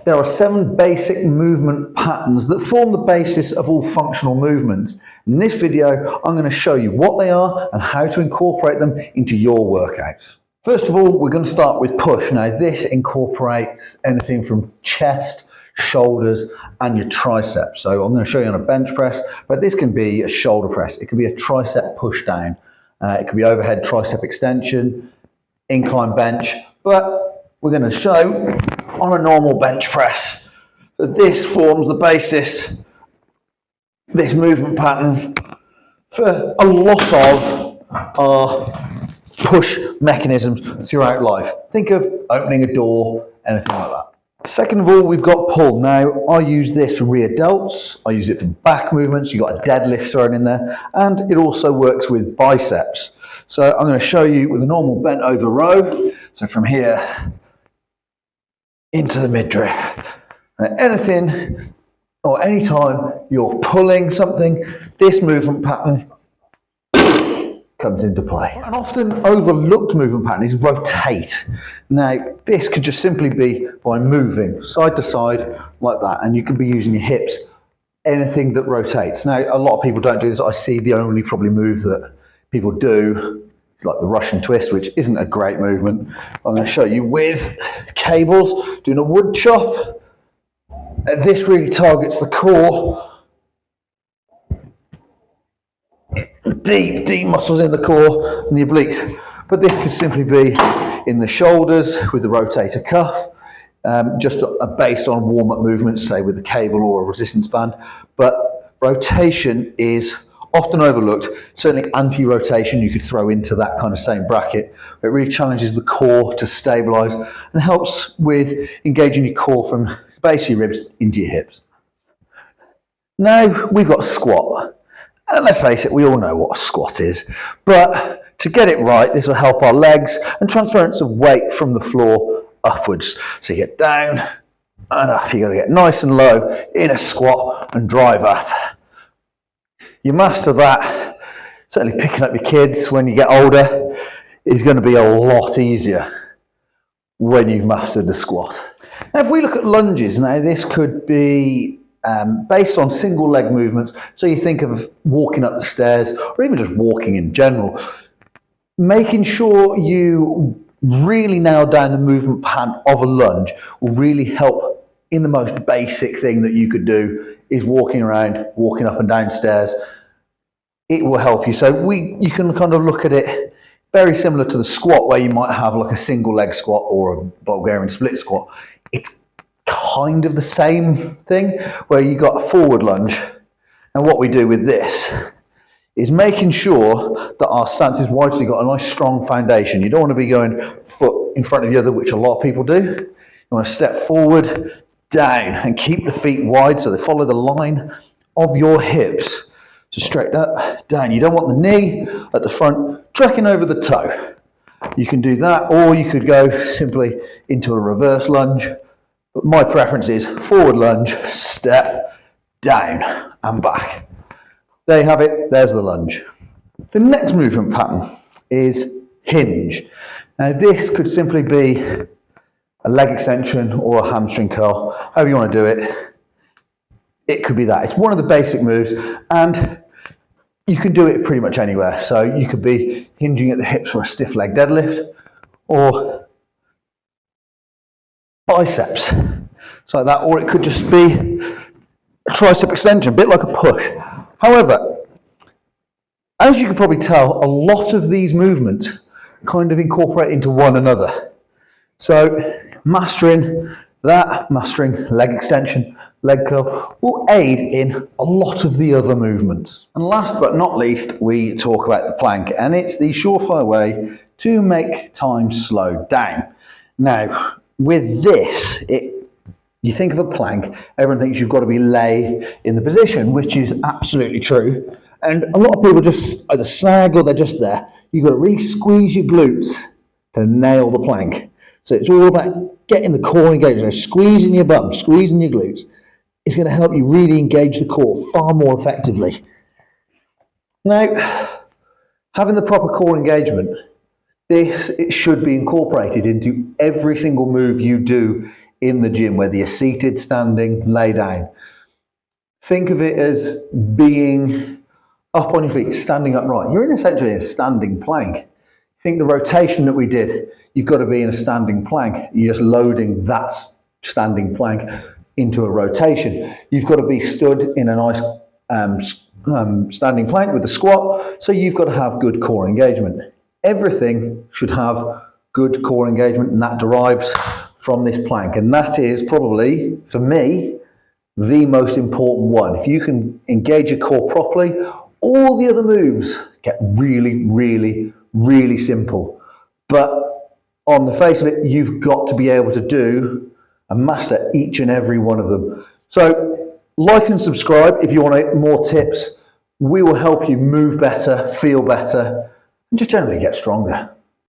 There are 7 basic movement patterns that form the basis of all functional movements. In this video, I'm going to show you what they are and how to incorporate them into your workouts. First of all, we're going to start with push. Now, this incorporates anything from chest, shoulders, and your triceps. So I'm going to show you on a bench press, but this can be a shoulder press. It can be a tricep push down. It can be overhead tricep extension, incline bench, but we're going to show on a normal bench press that this forms the basis, this movement pattern, for a lot of our push mechanisms throughout life. Think of opening a door, anything like that. Second of all, we've got pull. Now, I use this for rear delts, I use it for back movements, you've got a deadlift thrown in there, and it also works with biceps. So I'm going to show you with a normal bent over row, so from here into the midriff. Anything or anytime you're pulling something, this movement pattern comes into play. An often overlooked movement pattern is rotate. Now, this could just simply be by moving side to side like that, and you can be using your hips, anything that rotates. Now, a lot of people don't do this. I see the only probably move that people do is like the Russian twist, which isn't a great movement. I'm going to show you with cables, doing a wood chop. And this really targets the core. Deep muscles in the core and the obliques. But this could simply be in the shoulders with the rotator cuff, just based on warm-up movements, say with the cable or a resistance band. But rotation is often overlooked. Certainly anti-rotation you could throw into that kind of same bracket. It really challenges the core to stabilize and helps with engaging your core from base of your ribs into your hips. Now we've got squat. And let's face it, we all know what a squat is. But to get it right, this will help our legs and transference of weight from the floor upwards. So you get down and up. You've got to get nice and low in a squat and drive up. You master that, certainly picking up your kids when you get older is going to be a lot easier when you've mastered the squat. Now, if we look at lunges, now this could be based on single leg movements. So you think of walking up the stairs or even just walking in general. Making sure you really nail down the movement pattern of a lunge will really help in the most basic thing that you could do is walking around, walking up and down stairs. It will help you. So you can kind of look at it very similar to the squat where you might have like a single leg squat or a Bulgarian split squat. It's kind of the same thing where you got a forward lunge, and what we do with this is making sure that our stance is wide so you've got a nice strong foundation. You don't want to be going foot in front of the other, which a lot of people do. You want to step forward, down, and keep the feet wide so they follow the line of your hips. So straight up, down. You don't want the knee at the front tracking over the toe. You can do that, or you could go simply into a reverse lunge. But my preference is forward lunge, step, down and back. There you have it, there's the lunge. The next movement pattern is hinge. Now this could simply be a leg extension or a hamstring curl, however you want to do it. It could be that. It's one of the basic moves and you can do it pretty much anywhere. So you could be hinging at the hips for a stiff leg deadlift or biceps, so like that, or it could just be a tricep extension, a bit like a push. However, as you can probably tell, a lot of these movements kind of incorporate into one another. So mastering that, mastering leg extension, leg curl, will aid in a lot of the other movements. And last but not least, we talk about the plank, and it's the surefire way to make time slow down. Now, with this, you think of a plank, everyone thinks you've got to be lay in the position, which is absolutely true. And a lot of people just either snag or they're just there. You've got to really squeeze your glutes to nail the plank. So it's all about getting the core engaged. So squeezing your bum, squeezing your glutes. It's going to help you really engage the core far more effectively. Now, having the proper core engagement, it should be incorporated into every single move you do in the gym, whether you're seated, standing, lay down. Think of it as being up on your feet, standing upright. You're in essentially a standing plank. Think the rotation that we did, you've got to be in a standing plank. You're just loading that standing plank into a rotation. You've got to be stood in a nice standing plank with a squat, so you've got to have good core engagement. Everything should have good core engagement, and that derives from this plank. And that is probably, for me, the most important one. If you can engage your core properly, all the other moves get really, really, really simple. But on the face of it, you've got to be able to do and master each and every one of them. So like and subscribe if you want more tips. We will help you move better, feel better, and just generally get stronger.